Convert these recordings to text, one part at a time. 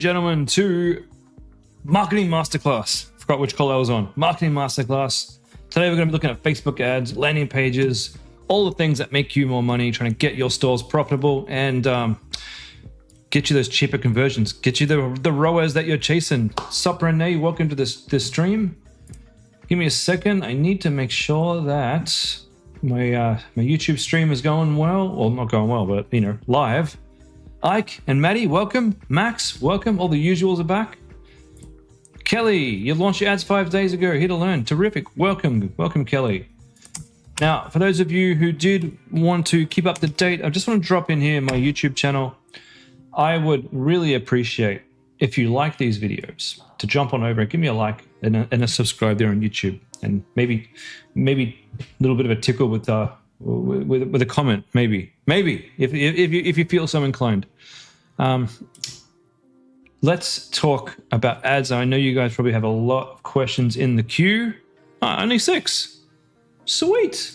Gentlemen, to Marketing Masterclass. Forgot which call I was on. Marketing Masterclass. Today we're going to be looking at Facebook ads, landing pages, all the things that make you more money, trying to get your stores profitable and get you those cheaper conversions, get you the ROAS that you're chasing. Sup, Renee? Welcome to this stream. Give me a second. I need to make sure that my YouTube stream is going well. Well, not going well, but live. Ike and Maddie, welcome. Max, welcome. All the usuals are back. Kelly, you launched your ads 5 days ago. Here to learn. Terrific. Welcome, Kelly. Now, for those of you who did want to keep up to date, I just want to drop in here my YouTube channel. I would really appreciate if you like these videos to jump on over and give me a like and a subscribe there on YouTube, and maybe a little bit of a tickle with a comment, maybe if you feel so inclined. Let's talk about ads. I know you guys probably have a lot of questions in the queue. Only 6. Sweet.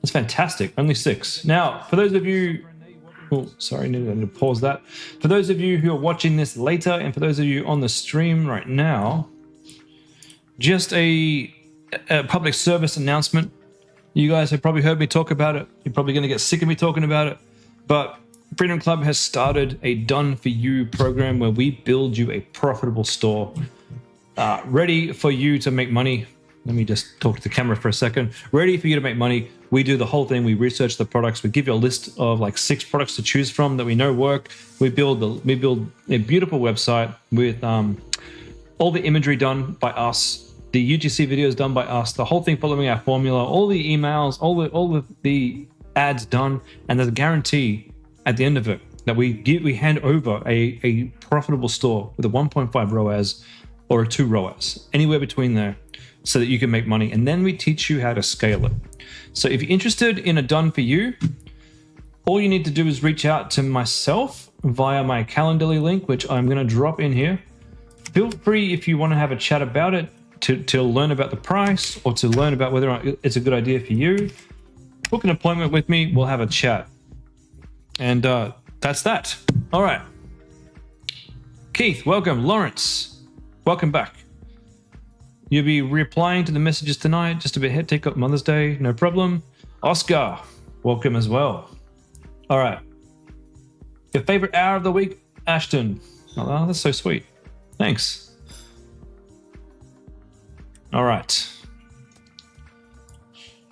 That's fantastic. Only 6. Now, for those of you, sorry, I need to pause that. For those of you who are watching this later, and for those of you on the stream right now, just a public service announcement. You guys have probably heard me talk about it. You're probably going to get sick of me talking about it. But Freedom Club has started a Done For You program where we build you a profitable store ready for you to make money. Let me just talk to the camera for a second. Ready for you to make money. We do the whole thing. We research the products. We give you a list of like 6 products to choose from that we know work. We build a beautiful website with all the imagery done by us. The UGC videos done by us, the whole thing following our formula, all the emails, all of the ads done, and there's a guarantee at the end of it that we hand over a profitable store with a 1.5 ROAS or a 2 ROAS, anywhere between there, so that you can make money. And then we teach you how to scale it. So if you're interested in a Done For You, all you need to do is reach out to myself via my Calendly link, which I'm going to drop in here. Feel free, if you want to have a chat about it, to learn about the price or to learn about whether or not it's a good idea for you. Book an appointment with me. We'll have a chat. And that's that. All right. Keith, welcome. Lawrence, welcome back. You'll be replying to the messages tonight. Just a bit hectic up Mother's Day. No problem. Oscar, welcome as well. All right. Your favorite hour of the week, Ashton. Oh, that's so sweet. Thanks. All right.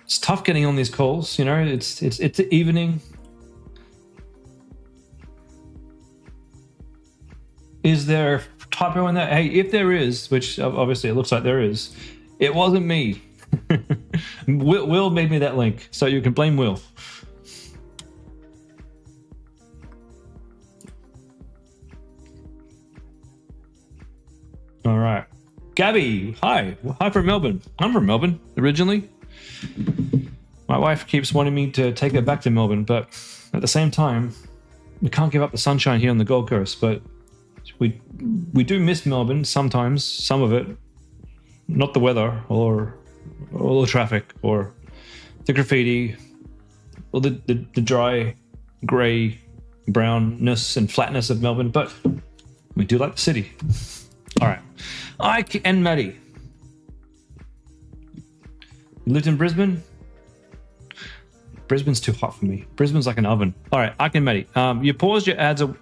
It's tough getting on these calls, it's the evening. Is there typo in that? Hey, if there is, which obviously it looks like there is, it wasn't me. Will made me that link, so you can blame Will. All right. Gabby, hi from Melbourne. I'm from Melbourne originally. My wife keeps wanting me to take her back to Melbourne, but at the same time, we can't give up the sunshine here on the Gold Coast. But we do miss Melbourne sometimes, some of it, not the weather or the traffic or the graffiti or the dry, grey, brownness and flatness of Melbourne, but we do like the city. All right. Ike and Maddie. You lived in Brisbane? Brisbane's too hot for me. Brisbane's like an oven. All right, Ike and Maddie. You paused your ads a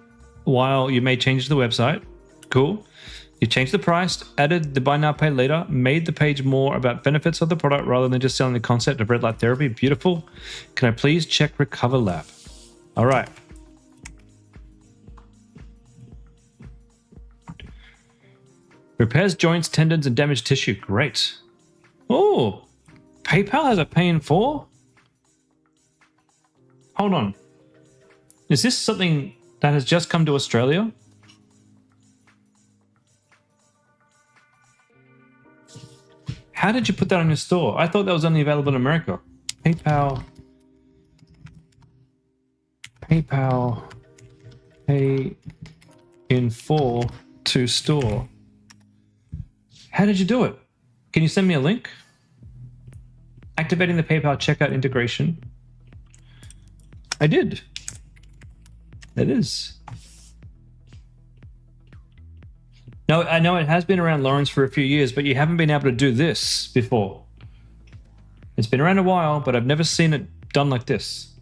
while. You made changes to the website. Cool. You changed the price, added the buy now, pay later, made the page more about benefits of the product rather than just selling the concept of red light therapy. Beautiful. Can I please check Recover Lab? All right. Repairs joints, tendons, and damaged tissue. Great. Oh, PayPal has a pay in 4? Hold on. Is this something that has just come to Australia? How did you put that on your store? I thought that was only available in America. PayPal, pay in 4 to store. How did you do it? Can you send me a link? Activating the PayPal checkout integration. I did. It is. No, I know it has been around, Lawrence, for a few years, but you haven't been able to do this before. It's been around a while, but I've never seen it done like this.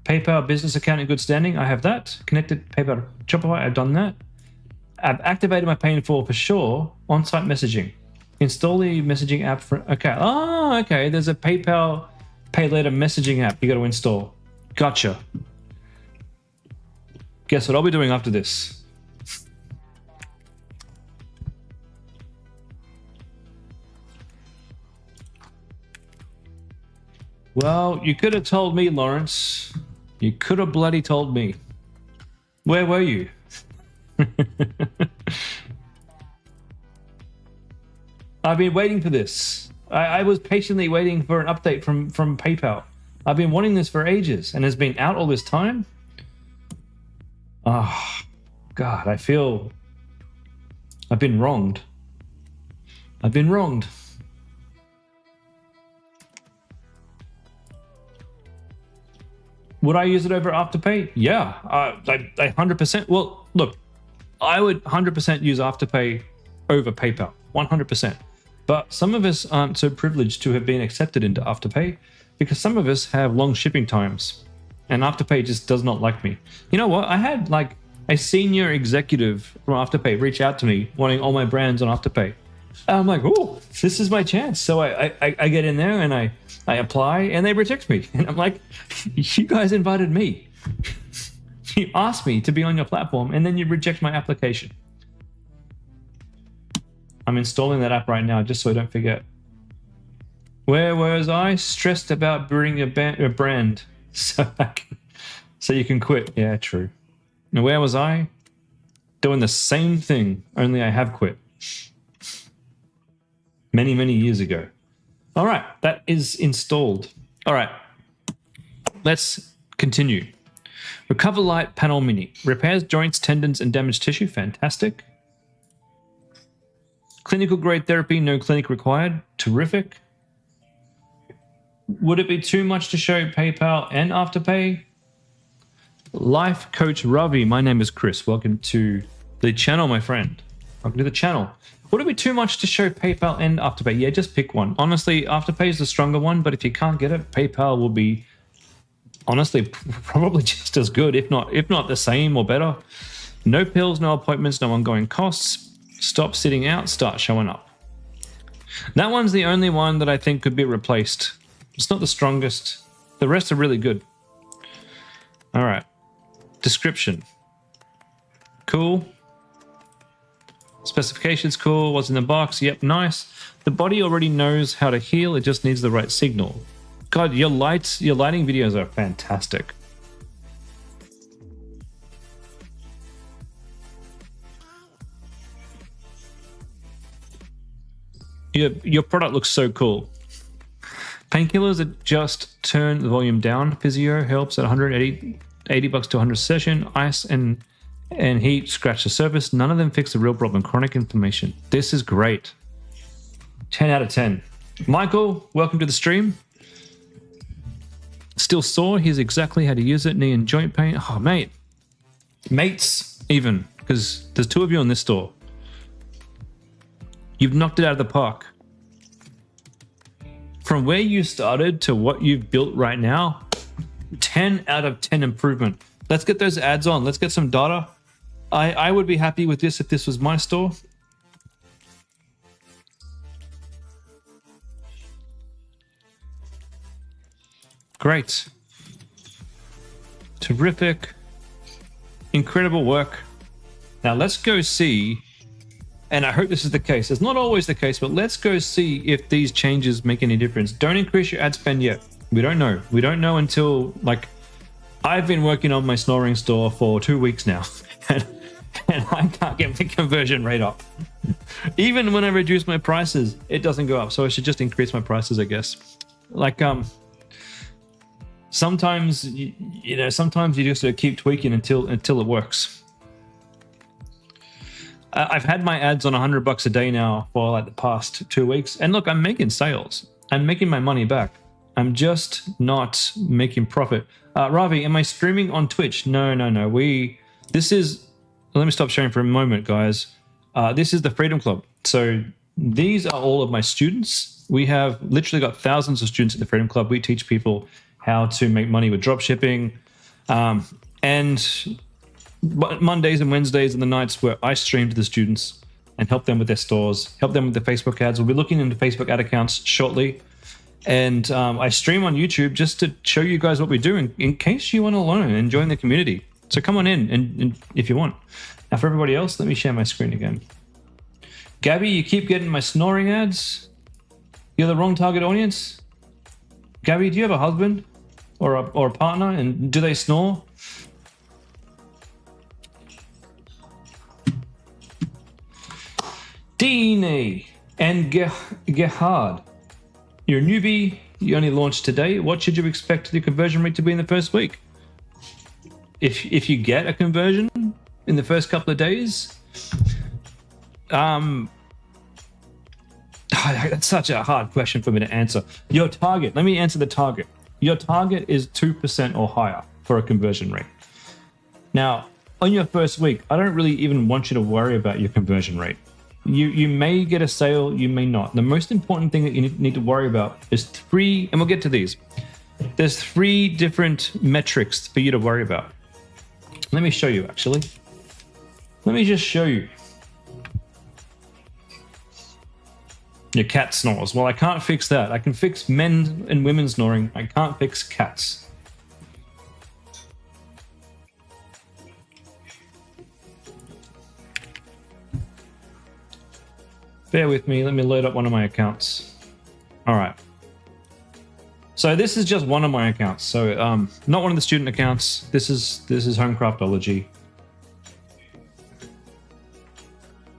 PayPal business account in good standing. I have that. Connected PayPal Shopify. I've done that. I've activated my pay in full for sure. On-site messaging. Install the messaging app for. Okay. Oh, okay. There's a PayPal Pay Later messaging app you got to install. Gotcha. Guess what I'll be doing after this? Well, you could have told me, Lawrence. You could have bloody told me. Where were you? I've been waiting for this. I was patiently waiting for an update from PayPal. I've been wanting this for ages and has been out all this time. Oh, God, I feel I've been wronged. I've been wronged. Would I use it over Afterpay? Yeah, I 100%. Well, look, I would 100% use Afterpay over PayPal, 100%. But some of us aren't so privileged to have been accepted into Afterpay because some of us have long shipping times and Afterpay just does not like me. You know what? I had like a senior executive from Afterpay reach out to me wanting all my brands on Afterpay. I'm like, oh, this is my chance. So I get in there and I apply and they reject me. And I'm like, you guys invited me. You asked me to be on your platform and then you reject my application. I'm installing that app right now just so I don't forget. Where was I? Stressed about building a brand so you can quit. Yeah, true. And where was I? Doing the same thing, only I have quit. Many, many years ago. All right, that is installed. All right, let's continue. Recover Light Panel Mini. Repairs joints, tendons, and damaged tissue. Fantastic. Clinical grade therapy, no clinic required. Terrific. Would it be too much to show PayPal and Afterpay? Life Coach Ravi, my name is Chris. Welcome to the channel, my friend. Welcome to the channel. Would it be too much to show PayPal and Afterpay? Yeah, just pick one. Honestly, Afterpay is the stronger one, but if you can't get it, PayPal will be honestly probably just as good, if not the same or better. No pills, no appointments, no ongoing costs. Stop sitting out, start showing up. That one's the only one that I think could be replaced. It's not the strongest. The rest are really good. All right. Description. Cool. Specifications cool. What's in the box? Yep, nice. The body already knows how to heal. It just needs the right signal. God, your lighting videos are fantastic. Your product looks so cool. Painkillers that just turn the volume down. Physio helps at 180 $80 to 100 session. Ice and heat scratch the surface. None of them fix the real problem, chronic inflammation. This is great. 10 out of 10. Michael, welcome to the stream. Still sore. Here's exactly how to use it. Knee and joint pain. Oh, mate. Mates, even, because there's two of you in this store. You've knocked it out of the park. From where you started to what you've built right now, 10 out of 10 improvement. Let's get those ads on. Let's get some data. I would be happy with this if this was my store. Great. Terrific. Incredible work. Now let's go see, and I hope this is the case. It's not always the case, but let's go see if these changes make any difference. Don't increase your ad spend yet. We don't know. We don't know until, like, I've been working on my snoring store for 2 weeks now, and I can't get my conversion rate up. Even when I reduce my prices, it doesn't go up. So I should just increase my prices, I guess. Like, sometimes, sometimes you just keep tweaking until it works. I've had my ads on $100 a day now for like the past 2 weeks. And look, I'm making sales. I'm making my money back. I'm just not making profit. Ravi, am I streaming on Twitch? No. This is, let me stop sharing for a moment, guys. This is the Freedom Club. So these are all of my students. We have literally got thousands of students at the Freedom Club. We teach people how to make money with dropshipping. And Mondays and Wednesdays and the nights where I stream to the students and help them with their stores, help them with their Facebook ads. We'll be looking into Facebook ad accounts shortly. And I stream on YouTube just to show you guys what we do in case you want to learn and join the community. So come on in and if you want. Now for everybody else, let me share my screen again. Gabby, you keep getting my snoring ads. You're the wrong target audience. Gabby, do you have a husband or a partner, and do they snore? Dini and Gerhard, you're a newbie. You only launched today. What should you expect the conversion rate to be in the first week? If you get a conversion in the first couple of days, that's such a hard question for me to answer. Your target, let me answer the target. Your target is 2% or higher for a conversion rate. Now, on your first week, I don't really even want you to worry about your conversion rate. You may get a sale, you may not. The most important thing that you need to worry about is three, and we'll get to these. There's 3 different metrics for you to worry about. Let me show you, actually. Let me just show you. Your cat snores. Well, I can't fix that. I can fix men and women snoring. I can't fix cats. Bear with me. Let me load up one of my accounts. All right. So this is just one of my accounts. So not one of the student accounts. This is Homecraftology.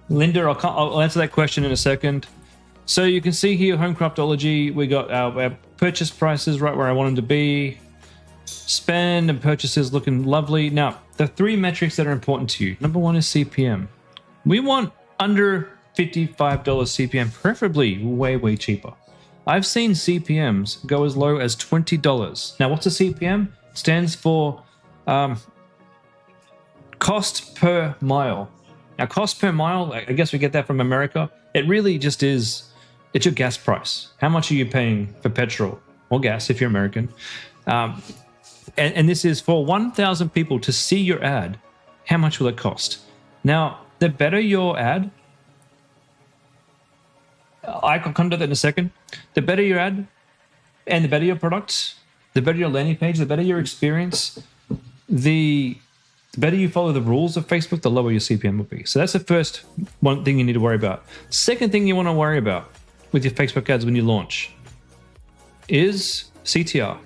Linda, I'll answer that question in a second. So you can see here, Homecraftology, we got our purchase prices right where I want them to be. Spend and purchases looking lovely. Now, the 3 metrics that are important to you. Number 1 is CPM. We want under $55 CPM, preferably way, way cheaper. I've seen CPMs go as low as $20. Now, what's a CPM? It stands for cost per mile. Now, cost per mile, I guess we get that from America. It really just is, it's your gas price. How much are you paying for petrol or gas if you're American? And this is for 1,000 people to see your ad. How much will it cost? Now, the better your ad, I'll come to that in a second. The better your ad and the better your products, the better your landing page, the better your experience, the better you follow the rules of Facebook, the lower your CPM will be. So that's the first one thing you need to worry about. Second thing you want to worry about with your Facebook ads when you launch is CTR.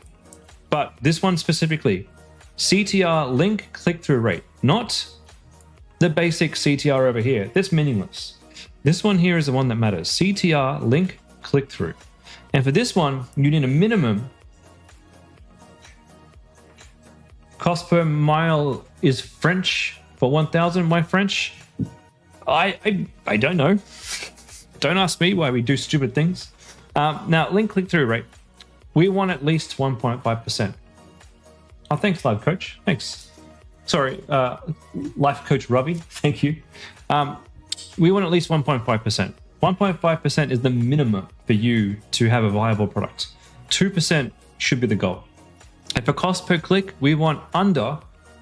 But this one specifically, CTR, link click-through rate, not the basic CTR over here. That's meaningless. This one here is the one that matters. CTR, link click-through. And for this one, you need a minimum. Cost per mile is French for 1,000. Why French? I don't know. Don't ask me why we do stupid things. Now, link click-through rate. We want at least 1.5%. Oh, thanks, Life Coach. Thanks. Sorry, Life Coach Robbie. Thank you. We want at least 1.5%. 1.5% is the minimum for you to have a viable product. 2% should be the goal. And for cost per click, we want under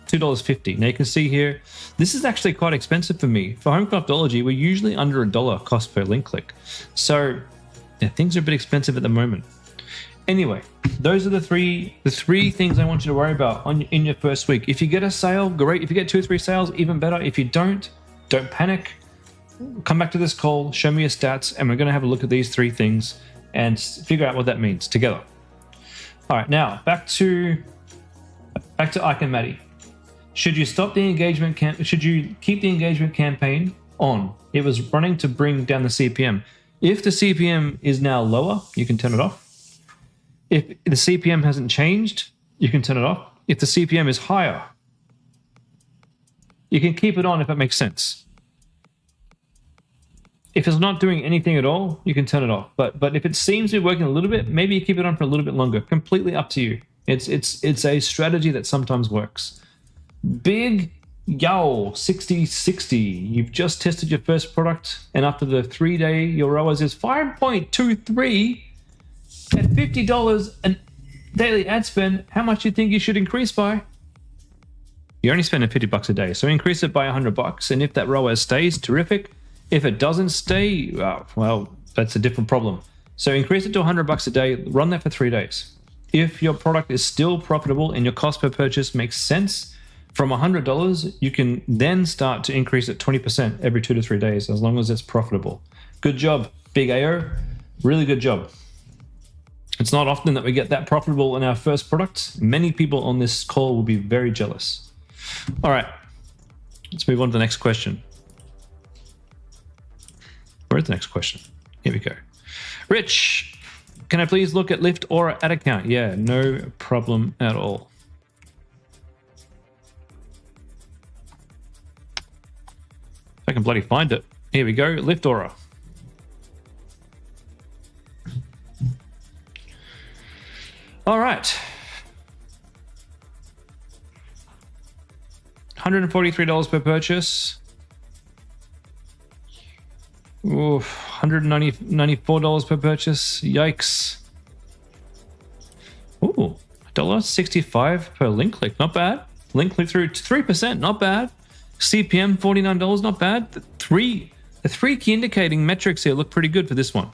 $2.50. Now you can see here, this is actually quite expensive for me. For Homecraftology, we're usually under $1 cost per link click. So yeah, things are a bit expensive at the moment. Anyway, those are the three things I want you to worry about in your first week. If you get a sale, great. If you get 2 or 3 sales, even better. If you don't panic. Come back to this call, show me your stats, and we're going to have a look at these 3 things and figure out what that means together. All right, now back to Ike and Maddie. Should you stop the engagement? Should you keep the engagement campaign on? It was running to bring down the CPM. If the CPM is now lower, you can turn it off. If the CPM hasn't changed, you can turn it off. If the CPM is higher, you can keep it on if it makes sense. If it's not doing anything at all, you can turn it off. But if it seems to be working a little bit, maybe you keep it on for a little bit longer. Completely up to you. It's a strategy that sometimes works. Big Yo, 6060. You've just tested your first product, and after the 3-day, your ROAS is 5.23 at $50 a daily ad spend. How much do you think you should increase by? You're only spending $50 a day, so increase it by $100. And if that ROAS stays, terrific. If it doesn't stay, well, that's a different problem. So increase it to $100 a day, run that for 3 days. If your product is still profitable and your cost per purchase makes sense, from $100, you can then start to increase it 20% every 2 to 3 days, as long as it's profitable. Good job, Big AO. Really good job. It's not often that we get that profitable in our first product. Many people on this call will be very jealous. All right, let's move on to the next question. Where's the next question? Here we go. Rich, can I please look at Lyft or ad account? Yeah, no problem at all. If I can bloody find it. Here we go, Lyft Aura. All right. $143 per purchase. Oof, $194 per purchase. Yikes. Ooh, $1.65 per link click. Not bad. Link click through 3%. Not bad. CPM $49. Not bad. The three key indicating metrics here look pretty good for this one.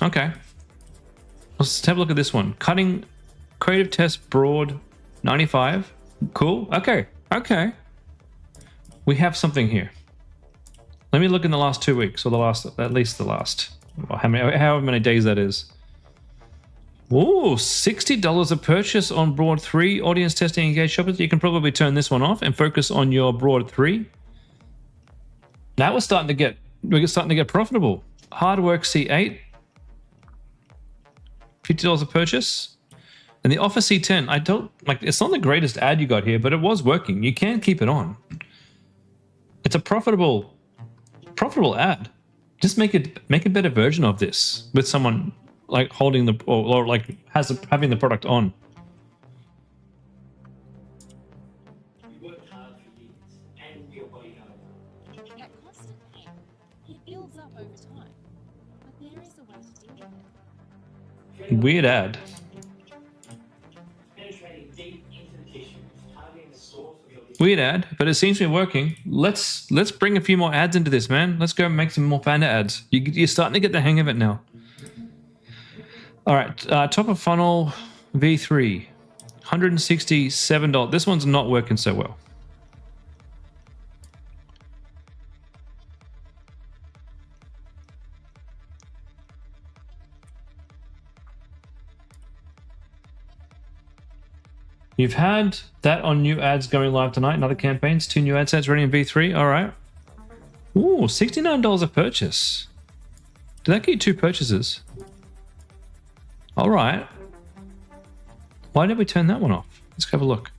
Okay. Let's have a look at this one. Cutting creative test broad 95. Cool. Okay. Okay. We have something here. Let me look in the last 2 weeks, or at least the last, however many days that is. Ooh, $60 a purchase on broad 3 audience testing engaged shoppers. You can probably turn this one off and focus on your broad 3. Now we're starting to get profitable. Hard work C8. $50 a purchase. And the offer C10, I don't like, it's not the greatest ad you got here, but it was working. You can keep it on. It's a profitable ad. Just make a better version of this with someone like holding the or like having the product on. You work hard for years and your body knows. That constant pain, it builds up over time. But there is a way to deal with it. Weird ad. Penetrating deep into the tissue, targeting the source of your Weird ad, but it seems to be working. Let's bring a few more ads into this, man. Let's go make some more Panda ads. You're starting to get the hang of it now. All right, top of funnel V3, $167. This one's not working so well. You've had that on new ads going live tonight, another campaigns, 2 new ad sets ready in V3. All right. Ooh, $69 a purchase. Did that get you 2 purchases? All right. Why did we turn that one off? Let's have a look.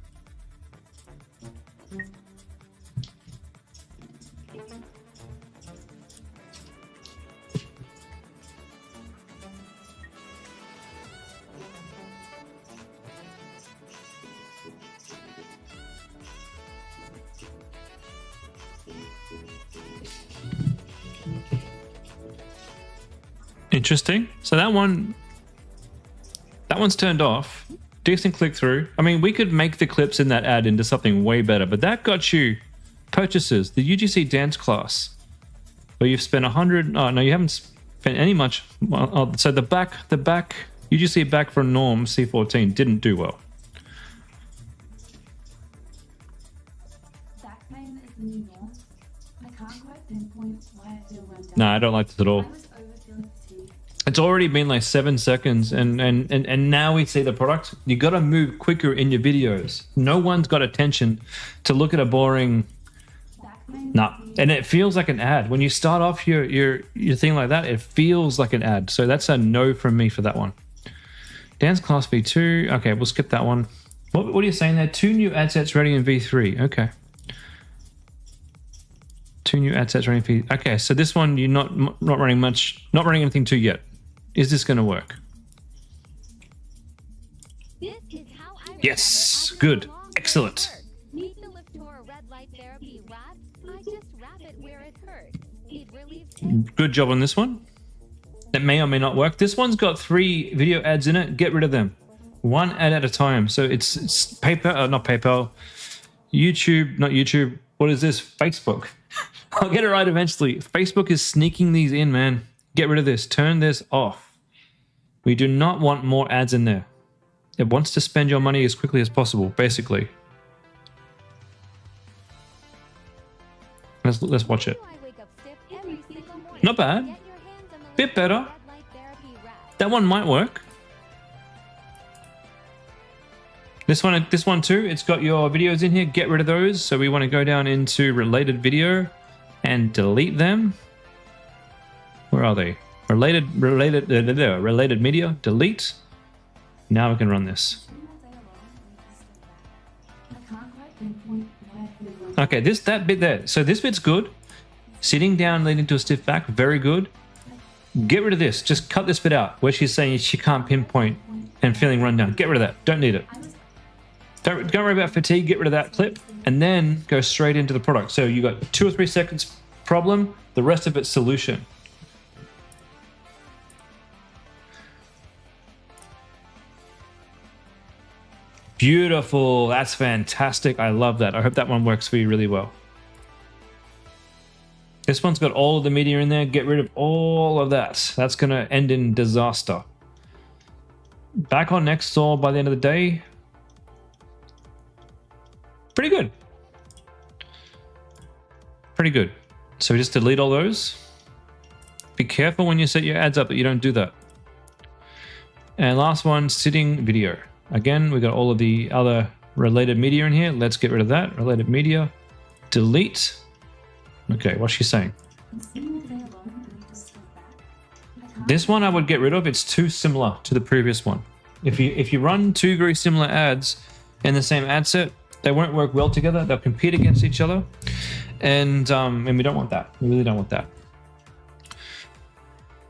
Interesting. So that one's turned off. Decent click through. I mean, we could make the clips in that ad into something way better, but that got you purchases. The UGC dance class, where you've spent 100. Oh no, you haven't spent any much. Well, so the back UGC back for Norm C14 didn't do well. Back pain is the new norm. I can't quite pinpoint why I feel run down. No, I don't like this at all. I was overfeeling fatigue. It's already been like 7 seconds and now we see the product. You got to move quicker in your videos. No one's got attention to look at a boring. Back pain. Nah. And it feels like an ad. When you start off your thing like that, it feels like an ad. So that's a no from me for that one. Dance class V2. Okay, we'll skip that one. What are you saying there? 2 new ad sets ready in V3. Okay. 2 new ad sets ready in V3. Okay, so this one you're not running anything to yet. Is this going to work? This is how I Yes, good, excellent. Meet the Lyft Good job on this one. It may or may not work. This one's got 3 video ads in it. Get rid of them. 1 ad at a time. So it's PayPal, not PayPal. YouTube, not YouTube. What is this? Facebook. I'll get it right eventually. Facebook is sneaking these in, man. Get rid of this. Turn this off. We do not want more ads in there. It wants to spend your money as quickly as possible, basically. Let's watch it. Not bad. Bit better. That one might work. This one too. It's got your videos in here. Get rid of those. So we want to go down into related video and delete them. Where are they? Related media. Delete. Now we can run this. Okay, that bit there. So this bit's good. Sitting down, leading to a stiff back, very good. Get rid of this. Just cut this bit out where she's saying she can't pinpoint and feeling run down. Get rid of that. Don't need it. Don't worry about fatigue. Get rid of that clip and then go straight into the product. So you got 2 or 3 seconds problem, the rest of it's solution. Beautiful. That's fantastic. I love that. I hope that one works for you really well. This one's got all of the media in there. Get rid of all of that. That's going to end in disaster. Back on next door by the end of the day. Pretty good. Pretty good. So just delete all those. Be careful when you set your ads up that you don't do that. And last one, sitting video. Again, we got all of the other related media in here. Let's get rid of that. Related media. Delete. Okay, what's she saying? This one I would get rid of. It's too similar to the previous one. If you run 2 very similar ads in the same ad set, they won't work well together. They'll compete against each other. And we don't want that. We really don't want that.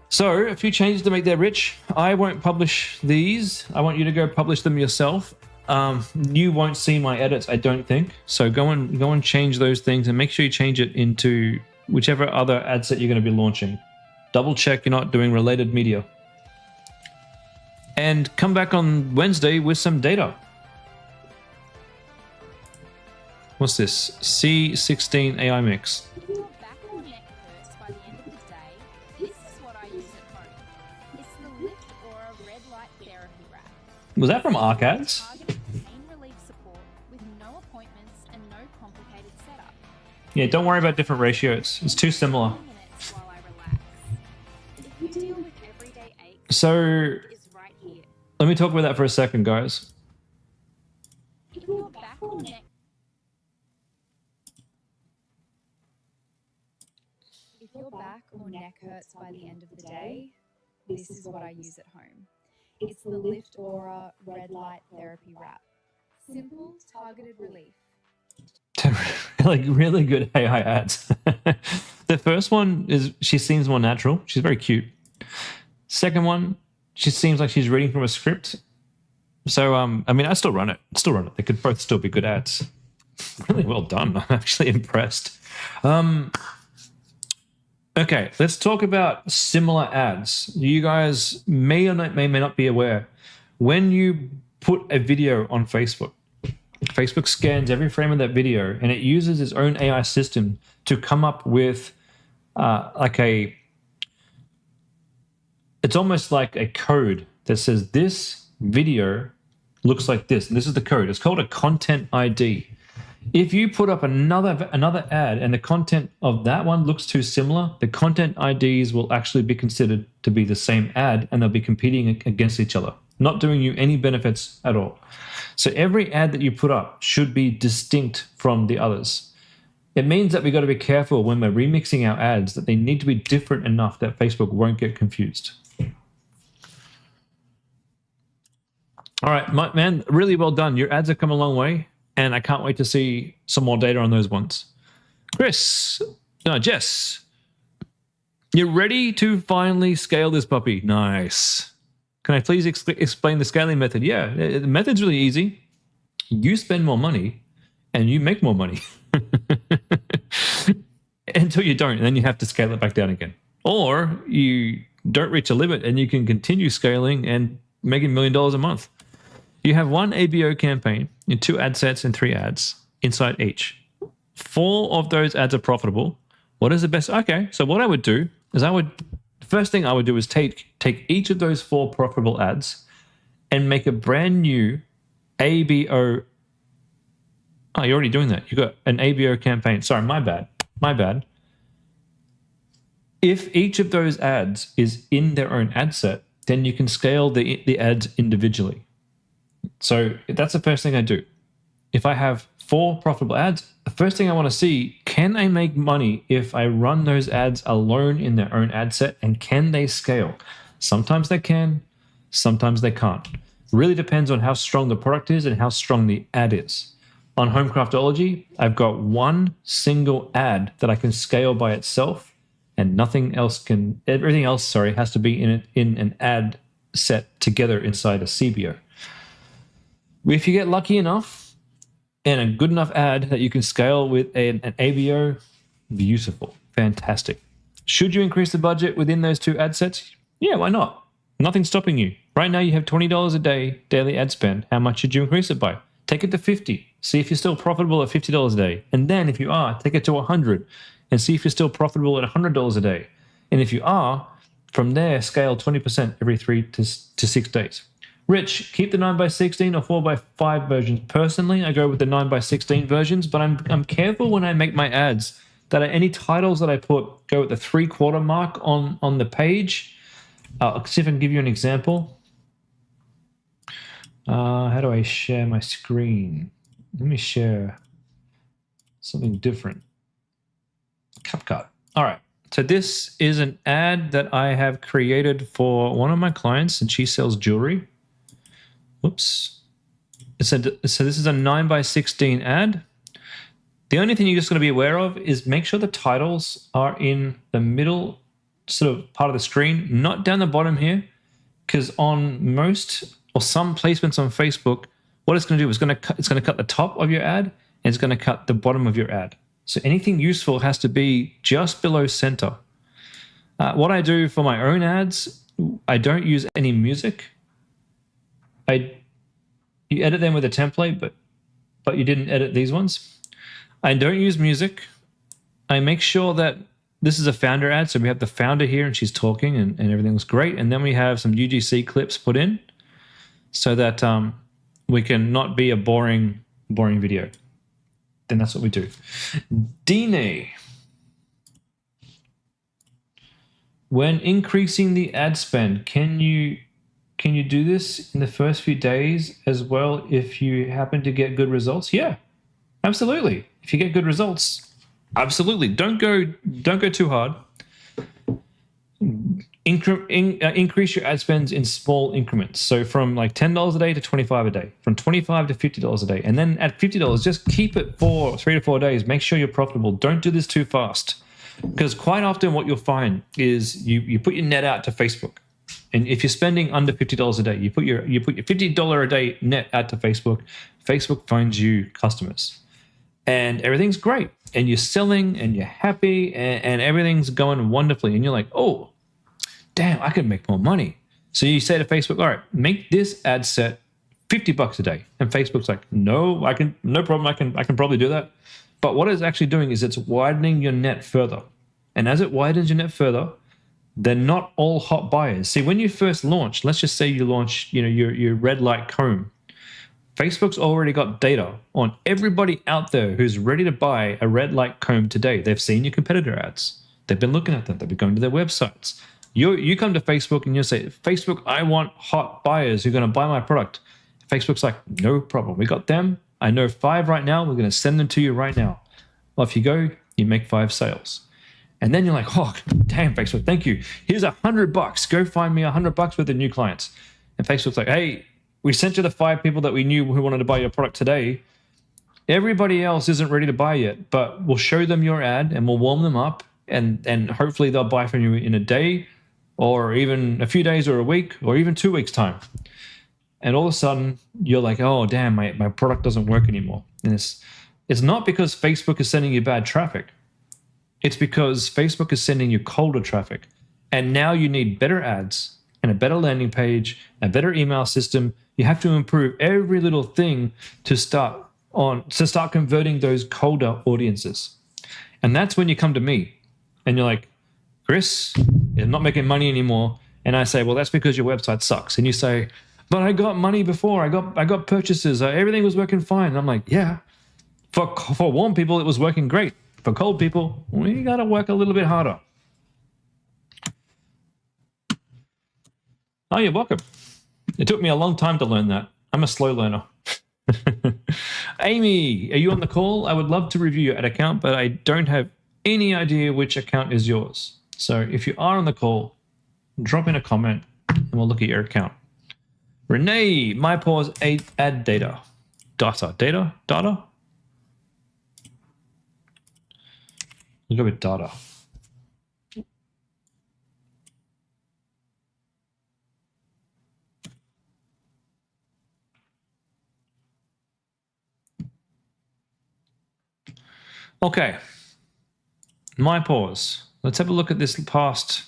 So a few changes to make that rich. I won't publish these. I want you to go publish them yourself. You won't see my edits, I don't think. So go and change those things and make sure you change it into whichever other ad set you're going to be launching. Double check you're not doing related media. And come back on Wednesday with some data. What's this? C16 AI mix. If your back or neck hurts by the end of the day, this is what I use at home. It's the Lift Aura Red Light Therapy Wrap. Was that from Arcads? Targeted pain relief support with no appointments and no complicated setup. Yeah, don't worry about different ratios. It's too similar. 10 minutes while I relax. If you deal with everyday aches, So it's right here. let me talk about that for a second, guys. If your back or neck If your back or neck hurts by the end of the day, this is what I use at home. It's the Lift Aura Red Light Therapy Wrap. Simple, targeted relief. Like really good AI ads. The first one is she seems more natural. She's very cute. Second one, she seems like she's reading from a script. So I mean, I still run it. They could both still be good ads. Really well done. I'm actually impressed. Okay, let's talk about similar ads. You guys may or may not be aware. When you put a video on Facebook, Facebook scans every frame of that video and it uses its own AI system to come up with it's almost like a code that says this video looks like this. And this is the code. It's called a content ID. If you put up another ad and the content of that one looks too similar, the content IDs will actually be considered to be the same ad and they'll be competing against each other, not doing you any benefits at all. So every ad that you put up should be distinct from the others. It means that we've got to be careful when we're remixing our ads that they need to be different enough that Facebook won't get confused. All right, man, really well done. Your ads have come a long way. And I can't wait to see some more data on those ones. Jess, you're ready to finally scale this puppy. Nice. Can I please explain the scaling method? Yeah, the method's really easy. You spend more money and you make more money. Until you don't, and then you have to scale it back down again. Or you don't reach a limit and you can continue scaling and making $1 million a month. You have one ABO campaign in 2 ad sets and 3 ads inside each. 4 of those ads are profitable. What is the best? Okay, so what I would do is first thing I would do is take each of those 4 profitable ads and make a brand new ABO. Oh, you're already doing that. You got an ABO campaign. Sorry, my bad. If each of those ads is in their own ad set, then you can scale the ads individually. So that's the first thing I do. If I have 4 profitable ads, the first thing I want to see, can I make money if I run those ads alone in their own ad set, and can they scale? Sometimes they can, sometimes they can't. Really depends on how strong the product is and how strong the ad is. On Homecraftology, I've got one single ad that I can scale by itself, and everything else has to be in an ad set together inside a CBO. If you get lucky enough and a good enough ad that you can scale with an ABO, beautiful, fantastic. Should you increase the budget within those 2 ad sets? Yeah, why not? Nothing's stopping you. Right now you have $20 a day daily ad spend. How much should you increase it by? Take it to 50. See if you're still profitable at $50 a day. And then if you are, take it to 100 and see if you're still profitable at $100 a day. And if you are, from there, scale 20% every 3 to 6 days. Rich, keep the 9x16 or 4x5 versions. Personally, I go with the 9x16 versions, but I'm careful when I make my ads that any titles that I put go at the 3/4 mark on the page. I'll see if I can give you an example. How do I share my screen? Let me share something different. CapCut. All right. So this is an ad that I have created for one of my clients, and she sells jewelry. Whoops. So this is a 9x16 ad. The only thing you're just going to be aware of is make sure the titles are in the middle sort of part of the screen, not down the bottom here, because on most or some placements on Facebook, what it's going to do is it's going to cut the top of your ad and it's going to cut the bottom of your ad. So anything useful has to be just below center. What I do for my own ads, I don't use any music. You edit them with a template, but you didn't edit these ones. I don't use music. I make sure that this is a founder ad, so we have the founder here and she's talking and everything looks great. And then we have some UGC clips put in so that we can not be a boring video. Then that's what we do. Dine. When increasing the ad spend, can you do this in the first few days as well if you happen to get good results? Yeah, absolutely. If you get good results, absolutely. Don't go too hard. Increase your ad spends in small increments. So from like $10 a day to $25 a day, from $25 to $50 a day. And then at $50, just keep it for 3 to 4 days. Make sure you're profitable. Don't do this too fast. Because quite often what you'll find is you put your net out to Facebook. And if you're spending under $50 a day, you put your $50 a day net out to Facebook. Facebook finds you customers. And everything's great. And you're selling and you're happy and everything's going wonderfully. And you're like, oh, damn, I can make more money. So you say to Facebook, all right, make this ad set $50 a day. And Facebook's like, no problem. I can probably do that. But what it's actually doing is it's widening your net further. And as it widens your net further, they're not all hot buyers. See, when you first launch, let's just say you launch, your red light comb. Facebook's already got data on everybody out there who's ready to buy a red light comb today. They've seen your competitor ads. They've been looking at them. They've been going to their websites. You come to Facebook and you say, Facebook, I want hot buyers who are going to buy my product. Facebook's like, no problem. We got them. I know 5 right now. We're going to send them to you right now. Off you go. You make 5 sales. And then you're like, oh, damn, Facebook, thank you. Here's $100. Go find me $100 with the new clients. And Facebook's like, hey, we sent you the 5 people that we knew who wanted to buy your product today. Everybody else isn't ready to buy yet, but we'll show them your ad and we'll warm them up and hopefully they'll buy from you in a day or even a few days or a week or even 2 weeks time. And all of a sudden you're like, oh, damn, my product doesn't work anymore. And it's not because Facebook is sending you bad traffic. It's because Facebook is sending you colder traffic. And now you need better ads and a better landing page, a better email system. You have to improve every little thing to start converting those colder audiences. And that's when you come to me and you're like, Chris, you're not making money anymore. And I say, well, that's because your website sucks. And you say, but I got money before. I got purchases. Everything was working fine. And I'm like, yeah. For warm people, it was working great. For cold people, we got to work a little bit harder. Oh, you're welcome. It took me a long time to learn that. I'm a slow learner. Amy, are you on the call? I would love to review your ad account, but I don't have any idea which account is yours. So if you are on the call, drop in a comment and we'll look at your account. Renee, my pause ad data. Data? We'll go with data. Okay. My pause. Let's have a look at this past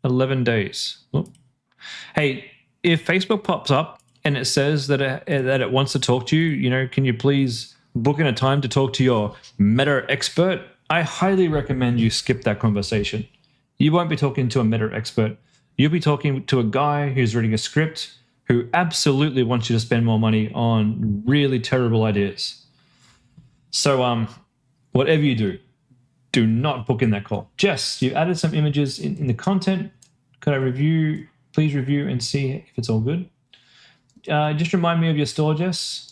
11 days. Oop. Hey, if Facebook pops up and it says that it wants to talk to you, can you please book in a time to talk to your Meta expert? I highly recommend you skip that conversation. You won't be talking to a Meta expert. You'll be talking to a guy who's reading a script who absolutely wants you to spend more money on really terrible ideas. So whatever you do not book in that call. Jess, you added some images in the content. Could I please review and see if it's all good? Just remind me of your store, Jess.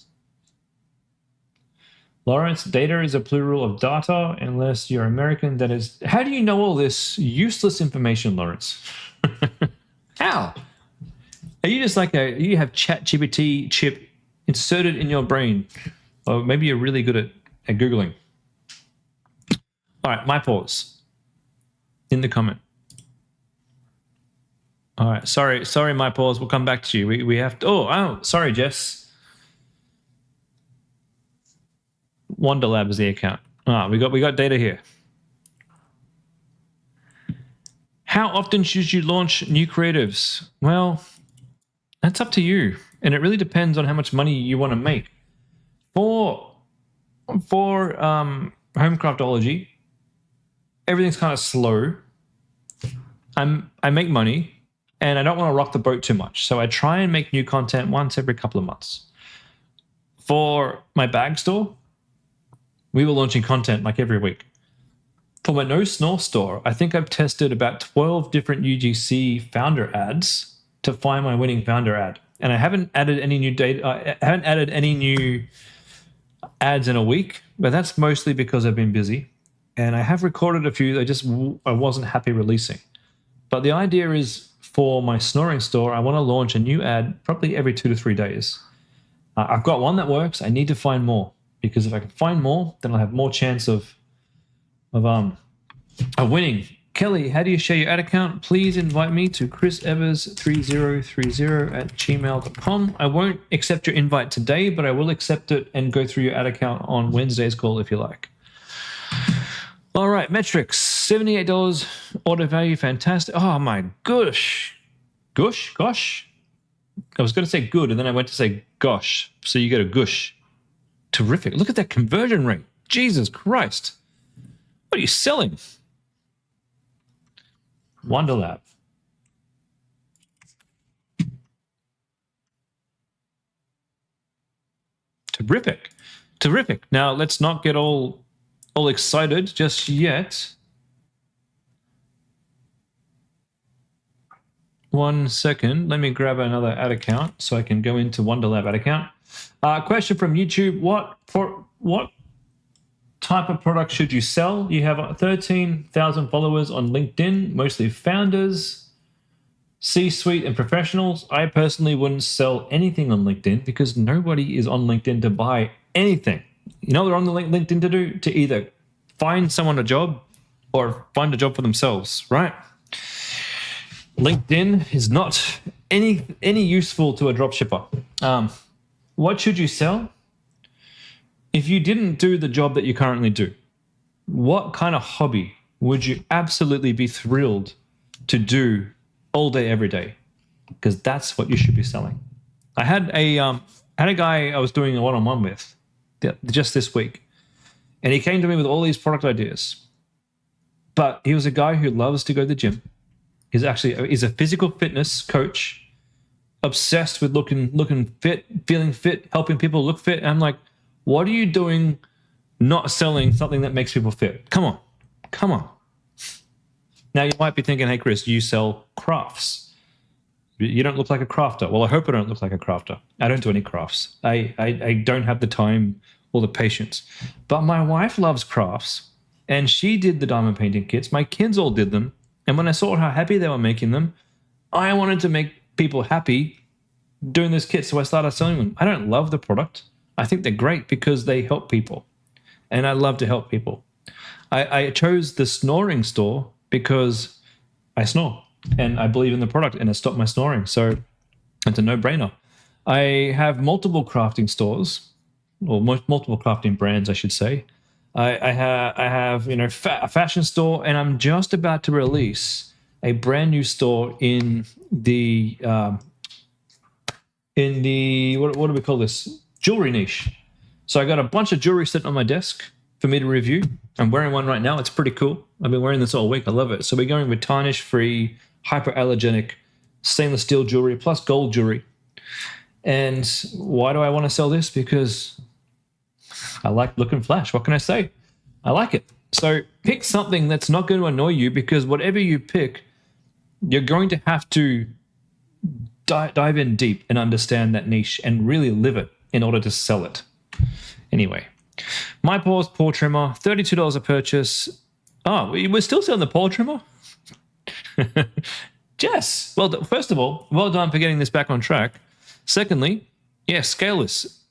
Lawrence, data is a plural of data, unless you're American. That is, how do you know all this useless information, Lawrence? How? Are you just you have ChatGPT chip inserted in your brain? Or maybe you're really good at Googling. All right, my pause in the comment. All right, sorry, my pause. We'll come back to you. We have to. Oh, sorry, Jess. Wonderlab is the account. We got data here. How often should you launch new creatives? Well, that's up to you, and it really depends on how much money you want to make. For Homecraftology, everything's kind of slow. I make money, and I don't want to rock the boat too much, so I try and make new content once every couple of months. For my bag store, we were launching content like every week. For my No Snore store, I think I've tested about 12 different UGC founder ads to find my winning founder ad. And I haven't added any new data. I haven't added any new ads in a week, but that's mostly because I've been busy. And I have recorded a few I wasn't happy releasing. But the idea is for my snoring store, I want to launch a new ad probably every 2 to 3 days. I've got one that works. I need to find more. Because if I can find more, then I'll have more chance of winning. Kelly, how do you share your ad account? Please invite me to chrisevers3030@gmail.com. I won't accept your invite today, but I will accept it and go through your ad account on Wednesday's call if you like. All right, metrics, $78 order value, fantastic. Oh my gosh. Gosh? I was going to say good, and then I went to say gosh. So you get a gush. Terrific. Look at that conversion rate. Jesus Christ. What are you selling? Wonderlab. Terrific. Now, let's not get all excited just yet. 1 second. Let me grab another ad account so I can go into Wonderlab ad account. Question from YouTube. What type of product should you sell? You have 13,000 followers on LinkedIn, mostly founders, C-suite, and professionals. I personally wouldn't sell anything on LinkedIn because nobody is on LinkedIn to buy anything. You know what they're on the LinkedIn to do? To either find someone a job or find a job for themselves, right? LinkedIn is not any useful to a dropshipper. What should you sell? If you didn't do the job that you currently do, what kind of hobby would you absolutely be thrilled to do all day, every day? Because that's what you should be selling. I had a guy I was doing a one-on-one with just this week, and he came to me with all these product ideas. But he was a guy who loves to go to the gym. He's a physical fitness coach, obsessed with looking fit, feeling fit, helping people look fit. And I'm like, what are you doing not selling something that makes people fit? Come on. Now you might be thinking, hey Chris, you sell crafts. You don't look like a crafter. Well, I hope I don't look like a crafter. I don't do any crafts. I don't have the time or the patience. But my wife loves crafts, and she did the diamond painting kits. My kids all did them. And when I saw how happy they were making them, I wanted to make people happy doing those kits. So I started selling them. I don't love the product. I think they're great because they help people. And I love to help people. I chose the snoring store because I snore and I believe in the product and it stopped my snoring. So it's a no-brainer. I have multiple crafting stores, or multiple crafting brands, I should say. I have a fashion store, and I'm just about to release a brand new store in the what do we call this? Jewelry niche. So I got a bunch of jewelry sitting on my desk for me to review. I'm wearing one right now. It's pretty cool. I've been wearing this all week. I love it. So we're going with tarnish-free, hyperallergenic, stainless steel jewelry plus gold jewelry. And why do I want to sell this? Because I like look and flash. What can I say? I like it. So pick something that's not going to annoy you, because whatever you pick, you're going to have to dive in deep and understand that niche and really live it in order to sell it. Anyway, my paws paw trimmer, $32 a purchase. Oh, we're still selling the paw trimmer? Jess, well, first of all, well done for getting this back on track. Secondly, yeah, scaleless.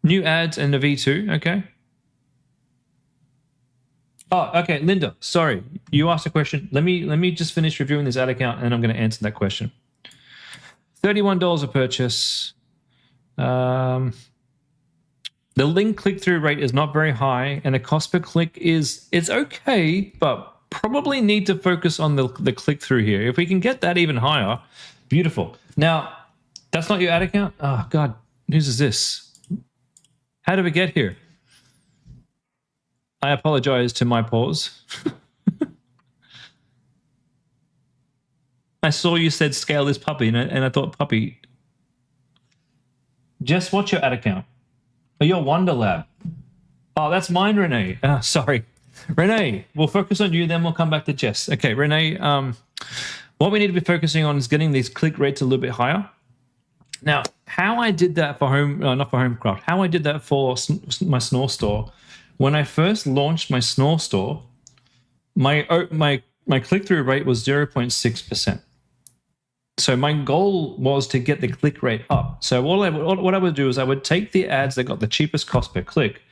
New ads and a V2, okay. Oh, okay, Linda, sorry. You asked a question. Let me just finish reviewing this ad account and I'm going to answer that question. $31 a purchase. The link click-through rate is not very high, and the cost per click it's okay, but probably need to focus on the click-through here. If we can get that even higher, beautiful. Now, that's not your ad account? Oh, God, whose is this? How did we get here? I apologize to my paws. I saw you said scale this puppy, and I thought puppy. Jess, what's your ad account? Oh, you're Wonder Lab. Oh, that's mine, Renee. Sorry. Renee, we'll focus on you, then we'll come back to Jess. Okay, Renee, what we need to be focusing on is getting these click rates a little bit higher. Now, how I did that for not for Homecraft, how I did that for my Snore store, when I first launched my Snore store, my click-through rate was 0.6%. So my goal was to get the click rate up. So what I would do is I would take the ads that got the cheapest cost per click,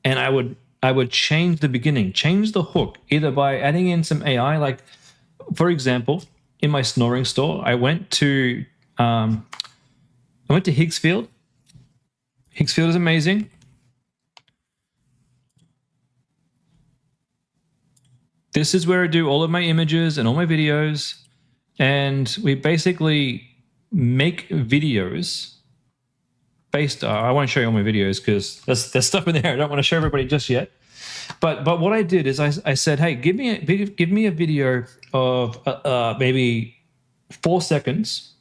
and I would change the beginning, change the hook, either by adding in some AI. Like, for example, in my snoring store, I went to Higgsfield. Higgsfield is amazing. This is where I do all of my images and all my videos. And we basically make videos based, I won't show you all my videos because there's stuff in there I don't want to show everybody just yet. But what I did is I said, hey, give me a video of maybe 4 seconds,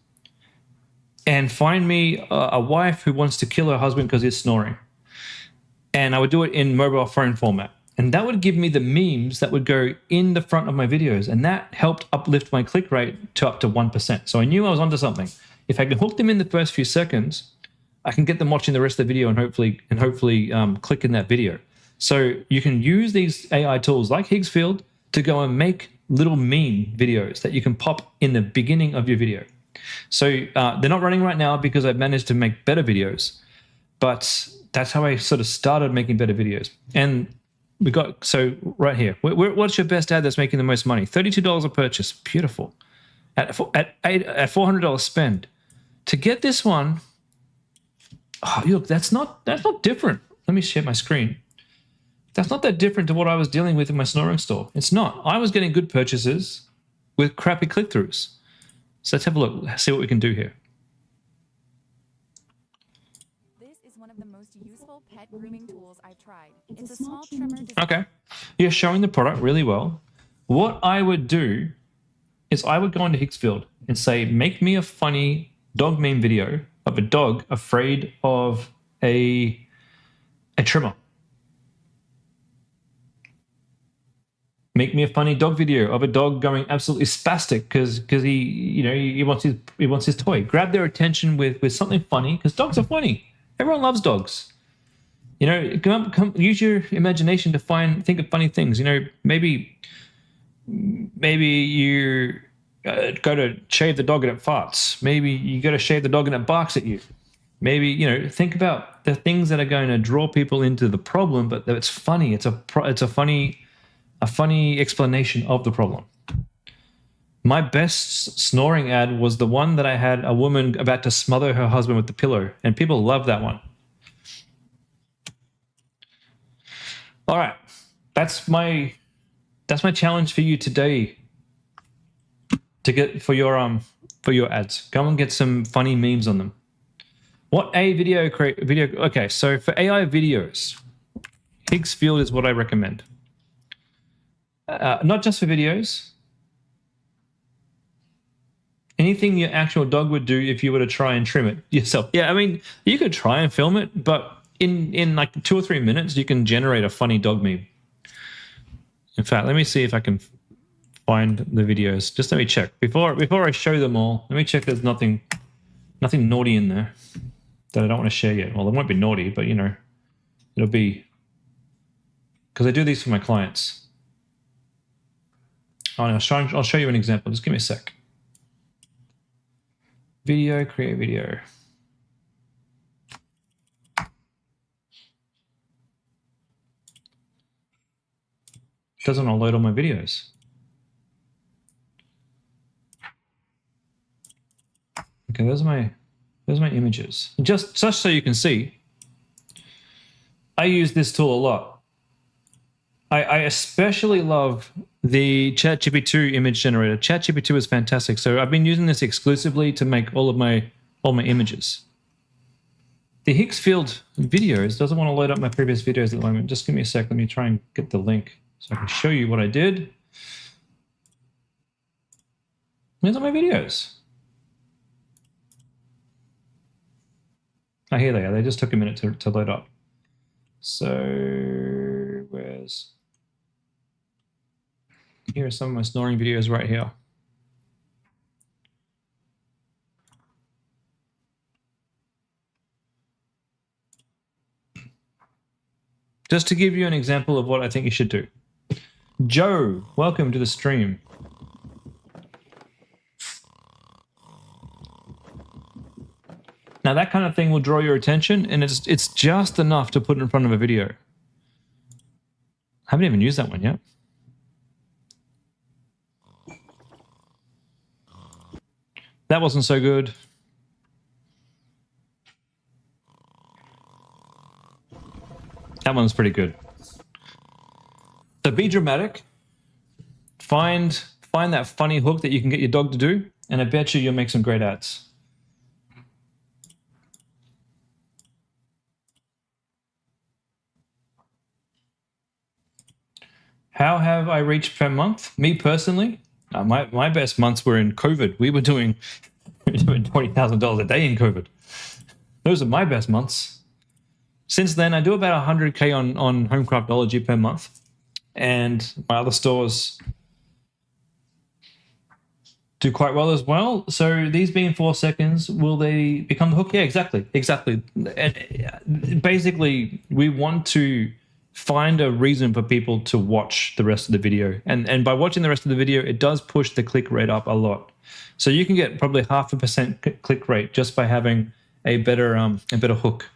and find me a wife who wants to kill her husband because he's snoring. And I would do it in mobile phone format. And that would give me the memes that would go in the front of my videos. And that helped uplift my click rate to up to 1%. So I knew I was onto something. If I can hook them in the first few seconds, I can get them watching the rest of the video and hopefully click in that video. So you can use these AI tools like Higgsfield to go and make little meme videos that you can pop in the beginning of your video. So they're not running right now because I've managed to make better videos. But that's how I sort of started making better videos. And we got, so right here, what's your best ad that's making the most money? $32 a purchase, beautiful. At $400 spend. To get this one, oh, look, that's not different. Let me share my screen. That's not that different to what I was dealing with in my snoring store. It's not. I was getting good purchases with crappy click-throughs. So let's have a look, see what we can do here. This is one of the most useful pet grooming tools I've tried. It's a small trimmer. Okay. You're showing the product really well. What I would do is I would go into Hicksfield and say, make me a funny dog meme video of a dog afraid of a trimmer. Make me a funny dog video of a dog going absolutely spastic because he wants his toy. Grab their attention with something funny, because dogs are funny. Everyone loves dogs. Come use your imagination to think of funny things. Maybe you go to shave the dog and it farts. Maybe you go to shave the dog and it barks at you. Maybe think about the things that are going to draw people into the problem, but that it's funny. It's a funny explanation of the problem. My best snoring ad was the one that I had a woman about to smother her husband with the pillow, and people love that one. All right, that's my challenge for you today. To get for your ads, go and get some funny memes on them. What video? Okay, so for AI videos, Hicksfield is what I recommend. Not just for videos. Anything your actual dog would do if you were to try and trim it yourself. Yeah, I mean, you could try and film it, but in like 2 or 3 minutes, you can generate a funny dog meme. In fact, let me see if I can find the videos. Just let me check. Before I show them all, let me check there's nothing naughty in there that I don't want to share yet. Well, it won't be naughty, but it'll be, because I do these for my clients. I'll show you an example. Just give me a sec. Video, create video. Doesn't want to load all my videos. Okay, those are my images. Just so you can see, I use this tool a lot. I especially love the ChatGPT image generator. ChatGPT is fantastic. So I've been using this exclusively to make all my images. The Hicksfield videos doesn't want to load up my previous videos at the moment. Just give me a sec. Let me try and get the link so I can show you what I did. Where's all my videos? Oh, here they are. They just took a minute to load up. So here are some of my snoring videos right here. Just to give you an example of what I think you should do. Joe, welcome to the stream. Now that kind of thing will draw your attention, and it's just enough to put in front of a video. I haven't even used that one yet. That wasn't so good. That one's pretty good. So be dramatic. Find that funny hook that you can get your dog to do, and I bet you'll make some great ads. How have I reached per month? Me personally, my best months were in COVID. We were doing $20,000 a day in COVID. Those are my best months. Since then, I do about 100K on Homecraftology per month, and my other stores do quite well as well. So these being 4 seconds, will they become the hook? Yeah, exactly. And basically, we want to find a reason for people to watch the rest of the video. And by watching the rest of the video, it does push the click rate up a lot. So you can get probably 0.5% click rate just by having a better hook.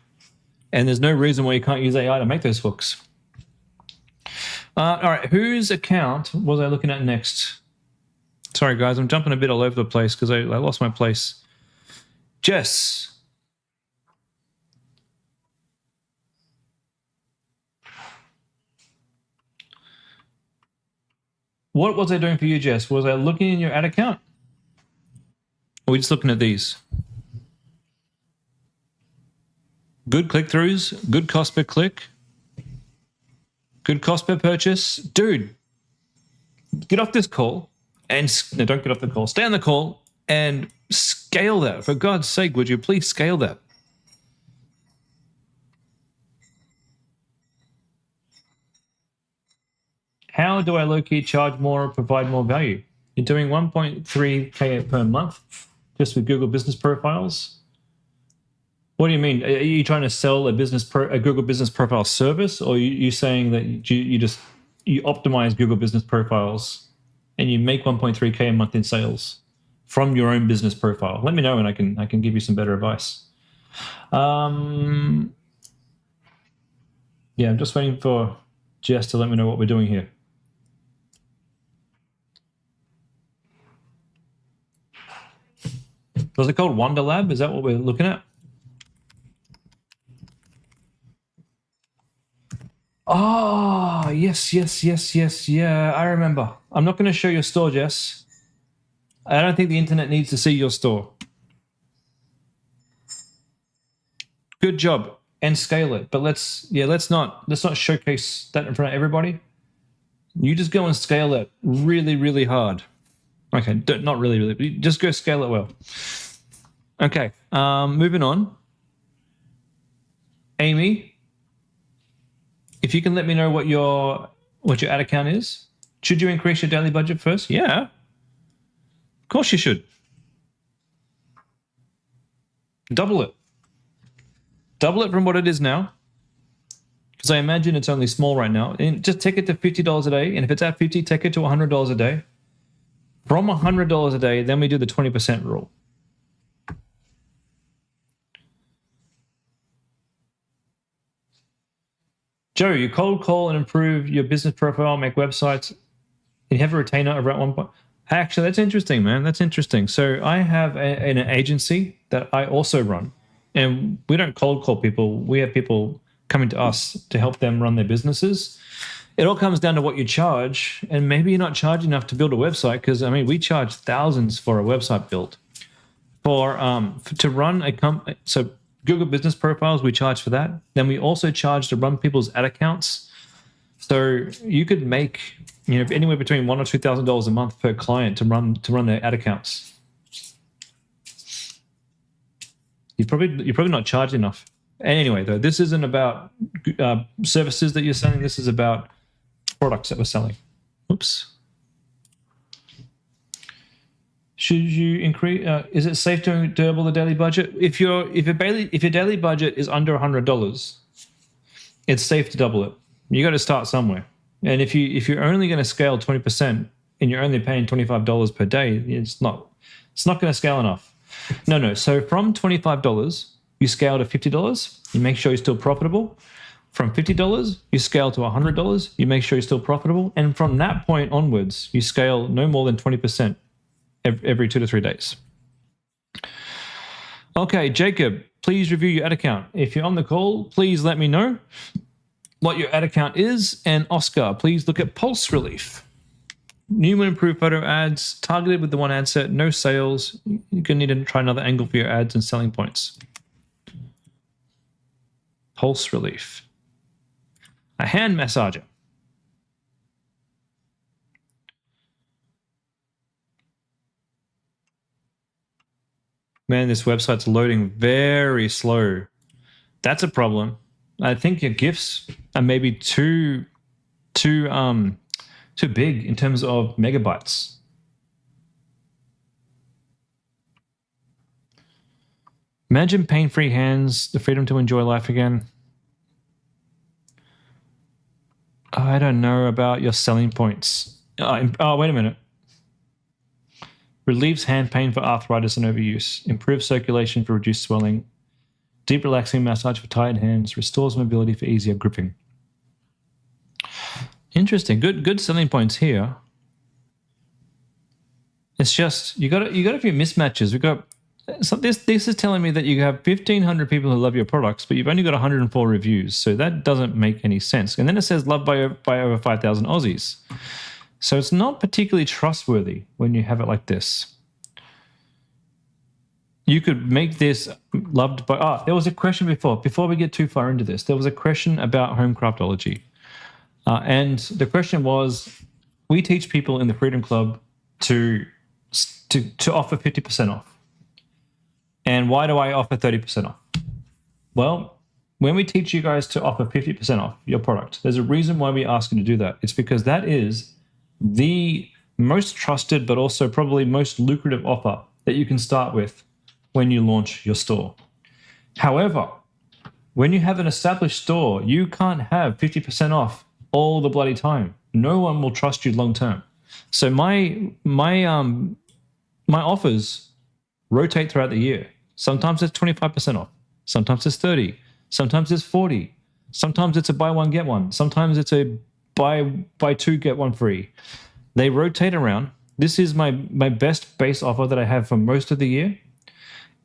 And there's no reason why you can't use AI to make those hooks. All right, whose account was I looking at next? Sorry, guys, I'm jumping a bit all over the place because I lost my place. Jess. What was I doing for you, Jess? Was I looking in your ad account? Or are we just looking at these? Good click-throughs, good cost per click, good cost per purchase. Dude, get off this call and no, don't get off the call. Stay on the call and scale that. For God's sake, would you please scale that? How do I low-key charge more or provide more value? You're doing 1.3K per month just with Google Business Profiles. What do you mean? Are you trying to sell a Google Business Profile service, or are you saying that you optimize Google Business Profiles and you make 1.3K a month in sales from your own business profile? Let me know, and I can give you some better advice. Yeah, I'm just waiting for Jess to let me know what we're doing here. Was it called Wonder Lab? Is that what we're looking at? Oh, yes. Yeah, I remember. I'm not going to show your store, Jess. I don't think the internet needs to see your store. Good job, and scale it. But let's not showcase that in front of everybody. You just go and scale it really, really hard. Okay, not really. Just go scale it well. Okay, moving on. Amy, if you can let me know what your ad account is. Should you increase your daily budget first? Yeah, of course you should. Double it. Double it from what it is now, because I imagine it's only small right now. And just take it to $50 a day, and if it's at 50, take it to $100 a day. From $100 a day, then we do the 20% rule. Joe, you cold call and improve your business profile, make websites, and you have a retainer around 1 point. Actually, that's interesting, man. That's interesting. So I have an agency that I also run, and we don't cold call people. We have people coming to us to help them run their businesses. It all comes down to what you charge, and maybe you're not charging enough to build a website, because I mean, we charge thousands for a website build. To run a company, so Google Business Profiles, we charge for that. Then we also charge to run people's ad accounts. So you could make, anywhere between $1,000 or $2,000 a month per client to run their ad accounts. You're probably not charging enough. Anyway, though, this isn't about services that you're selling. This is about products that we're selling. Oops. Should you increase? Is it safe to double the daily budget? If your daily budget is under $100, it's safe to double it. You got to start somewhere. And if you're only going to scale 20% and you're only paying $25 per day, it's not going to scale enough. No. So from $25, you scale to $50. You make sure you're still profitable. From $50, you scale to $100. You make sure you're still profitable. And from that point onwards, you scale no more than 20% every 2 to 3 days. Okay, Jacob, please review your ad account. If you're on the call, please let me know what your ad account is. And Oscar, please look at Pulse Relief. New and improved photo ads, targeted with the one ad set, no sales. You're going to need to try another angle for your ads and selling points. Pulse Relief. A hand massager. Man, this website's loading very slow. That's a problem. I think your GIFs are maybe too big in terms of megabytes. Imagine pain-free hands, the freedom to enjoy life again. I don't know about your selling points. Oh, wait a minute. Relieves hand pain for arthritis and overuse. Improves circulation for reduced swelling. Deep relaxing massage for tired hands. Restores mobility for easier gripping. Interesting. Good selling points here. It's just you got a few mismatches. We got this is telling me that you have 1,500 people who love your products, but you've only got 104 reviews. So that doesn't make any sense. And then it says loved by over 5,000 Aussies. So it's not particularly trustworthy when you have it like this. You could make this loved by... there was a question before we get too far into this. There was a question about home craftology. And the question was, we teach people in the Freedom Club to offer 50% off. And why do I offer 30% off? Well, when we teach you guys to offer 50% off your product, there's a reason why we ask you to do that. It's because that is the most trusted, but also probably most lucrative offer that you can start with when you launch your store. However, when you have an established store, you can't have 50% off all the bloody time. No one will trust you long term. So my offers rotate throughout the year. Sometimes it's 25% off. Sometimes it's 30. Sometimes it's 40. Sometimes it's a buy one, get one. Sometimes it's a buy two, get one free. They rotate around. This is my best base offer that I have for most of the year.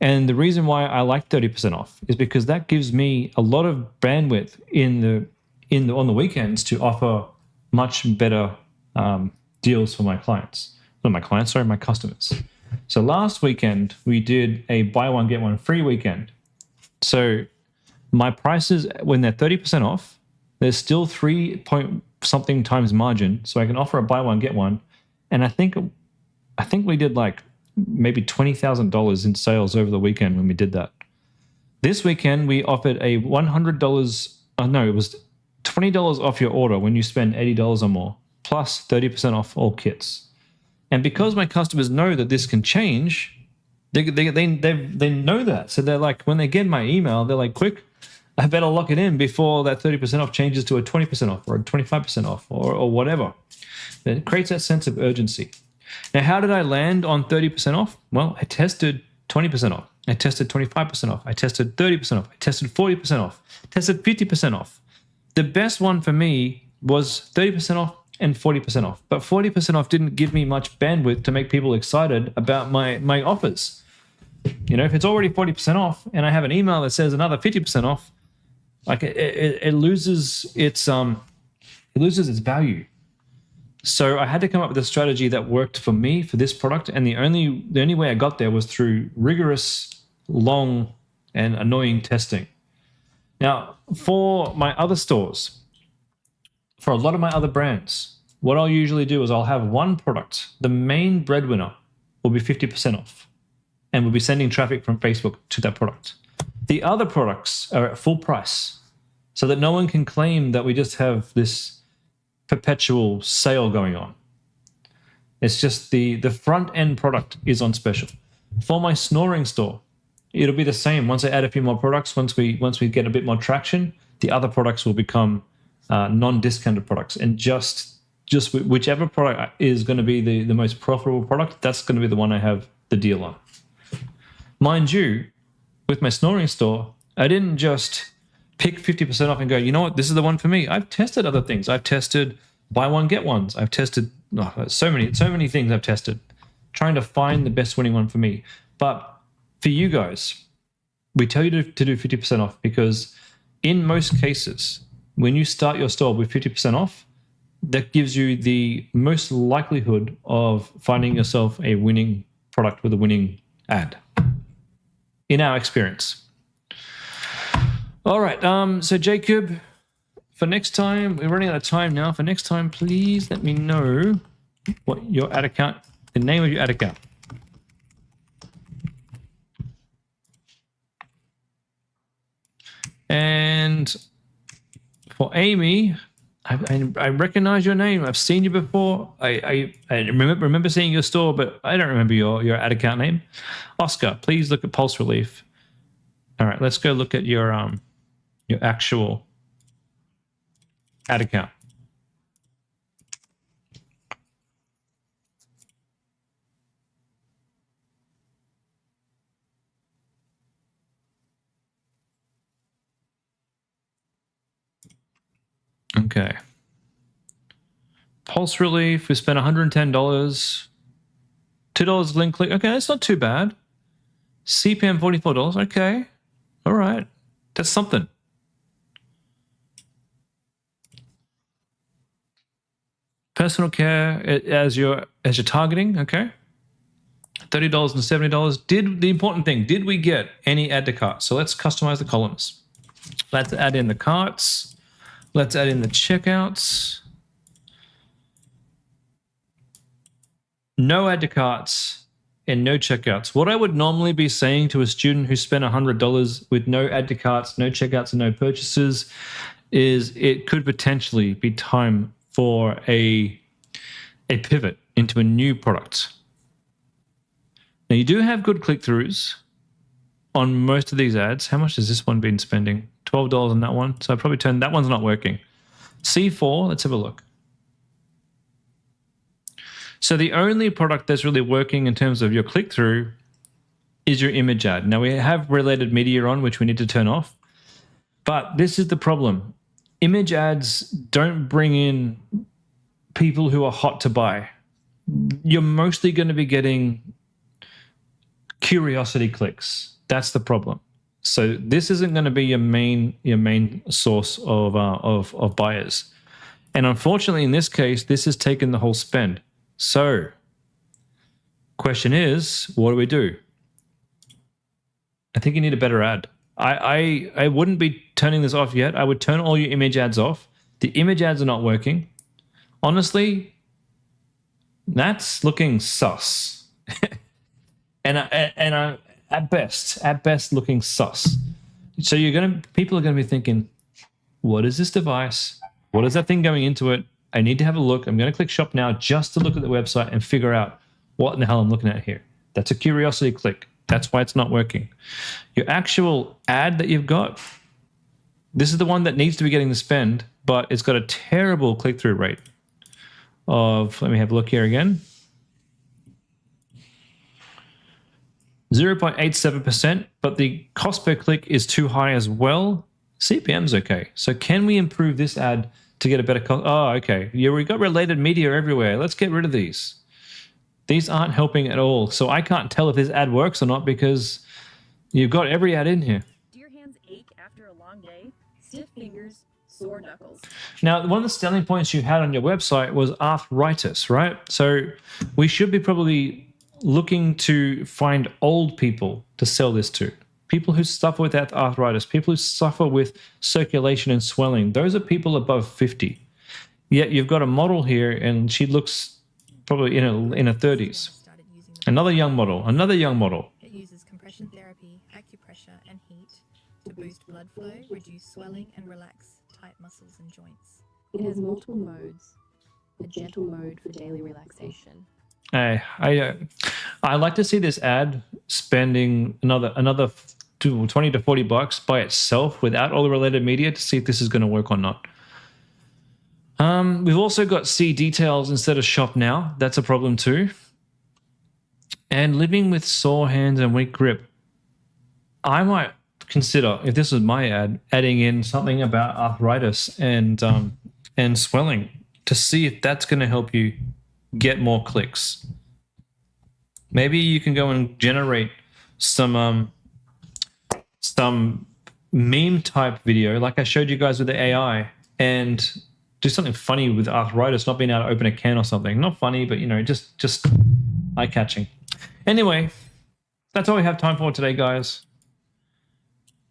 And the reason why I like 30% off is because that gives me a lot of bandwidth on the weekends to offer much better deals for my clients. Not my clients, sorry, my customers. So last weekend, we did a buy one, get one free weekend. So my prices, when they're 30% off, there's still 3 point something times margin. So I can offer a buy one, get one. And I think we did like maybe $20,000 in sales over the weekend when we did that. This weekend, we offered a $100, it was $20 off your order when you spend $80 or more, plus 30% off all kits. And because my customers know that this can change, they know that. So they're like, when they get my email, they're like, quick, I better lock it in before that 30% off changes to a 20% off or a 25% off or whatever. It creates that sense of urgency. Now, how did I land on 30% off? Well, I tested 20% off. I tested 25% off. I tested 30% off. I tested 40% off. Tested 50% off. The best one for me was 30% off and 40% off. But 40% off didn't give me much bandwidth to make people excited about my offers. You know, if it's already 40% off and I have an email that says another 50% off, like it loses its value. So I had to come up with a strategy that worked for me for this product, and the only way I got there was through rigorous, long, and annoying testing. Now, for my other stores, for a lot of my other brands, what I'll usually do is I'll have one product. The main breadwinner will be 50% off, and we'll be sending traffic from Facebook to that product. The other products are at full price, so that no one can claim that we just have this perpetual sale going on. It's just the front end product is on special. For my snoring store, it'll be the same. Once I add a few more products, once we get a bit more traction, the other products will become non-discounted products, and just whichever product is going to be the most profitable product, that's going to be the one I have the deal on. Mind you, with my snoring store, I didn't just pick 50% off and go, you know what, this is the one for me. I've tested other things. I've tested buy one, get ones. I've tested so many things I've tested, trying to find the best winning one for me. But for you guys, we tell you to do 50% off because in most cases, when you start your store with 50% off, that gives you the most likelihood of finding yourself a winning product with a winning ad, in our experience. All right, so Jacob, for next time, we're running out of time now. For next time, please let me know what your ad account, the name of your ad account. And for Amy, I recognize your name. I've seen you before. I remember seeing your store, but I don't remember your ad account name. Oscar, please look at Pulse Relief. All right, let's go look at your actual ad account. Okay. Pulse Relief, we spent $110. $2 link click. Okay, that's not too bad. CPM $44. Okay. All right. That's something. personal care as your targeting, okay? $30 and $70. The important thing, did we get any add to cart? So let's customize the columns. Let's add in the carts. Let's add in the checkouts. No add to carts and no checkouts. What I would normally be saying to a student who spent $100 with no add to carts, no checkouts, and no purchases is it could potentially be time for a pivot into a new product. Now, you do have good click-throughs on most of these ads. How much has this one been spending? $12 on that one. So I probably turned that one's not working. C4, let's have a look. So the only product that's really working in terms of your click-through is your image ad. Now, we have related media on, which we need to turn off. But this is the problem. Image ads don't bring in people who are hot to buy. You're mostly going to be getting curiosity clicks. That's the problem. So this isn't going to be your main source of buyers. And unfortunately, in this case, this has taken the whole spend. So question is, what do we do? I think you need a better ad. I wouldn't be turning this off yet. I would turn all your image ads off. The image ads are not working. Honestly, that's looking sus. and at best looking sus. So people are gonna be thinking, what is this device? What is that thing going into it? I need to have a look. I'm going to click shop now just to look at the website and figure out what in the hell I'm looking at here. That's a curiosity click. That's why it's not working. Your actual ad that you've got, this is the one that needs to be getting the spend, but it's got a terrible click-through rate of, let me have a look here again, 0.87%, but the cost per click is too high as well. CPM's okay. So can we improve this ad to get a better cost? Oh, okay. Yeah, we got related media everywhere. Let's get rid of these. These aren't helping at all. So I can't tell if this ad works or not because you've got every ad in here. Do your hands ache after a long day? Stiff fingers, sore knuckles. Now, one of the selling points you had on your website was arthritis, right? So we should be probably looking to find old people to sell this to. People who suffer with arthritis, people who suffer with circulation and swelling. Those are people above 50. Yet you've got a model here and she looks probably in her 30s. Another young model. It uses compression therapy, acupressure, and heat to boost blood flow, reduce swelling, and relax tight muscles and joints. It has multiple modes. A gentle mode for daily relaxation. I like to see this ad spending another 20 to 40 bucks by itself without all the related media to see if this is going to work or not. We've also got see details instead of shop now. That's a problem too. And living with sore hands and weak grip. I might consider, if this was my ad, adding in something about arthritis and swelling to see if that's going to help you get more clicks. Maybe you can go and generate some meme type video like I showed you guys with the AI and do something funny with arthritis, not being able to open a can or something. Not funny, but just eye-catching. Anyway, that's all we have time for today, guys.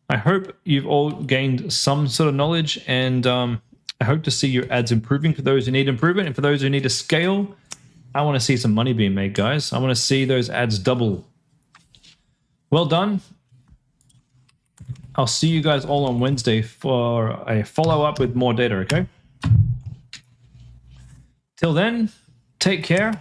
I hope you've all gained some sort of knowledge, and I hope to see your ads improving for those who need improvement, and for those who need to scale, I want to see some money being made, guys. I want to see those ads double. Well done. I'll see you guys all on Wednesday for a follow-up with more data, okay? Till then, take care.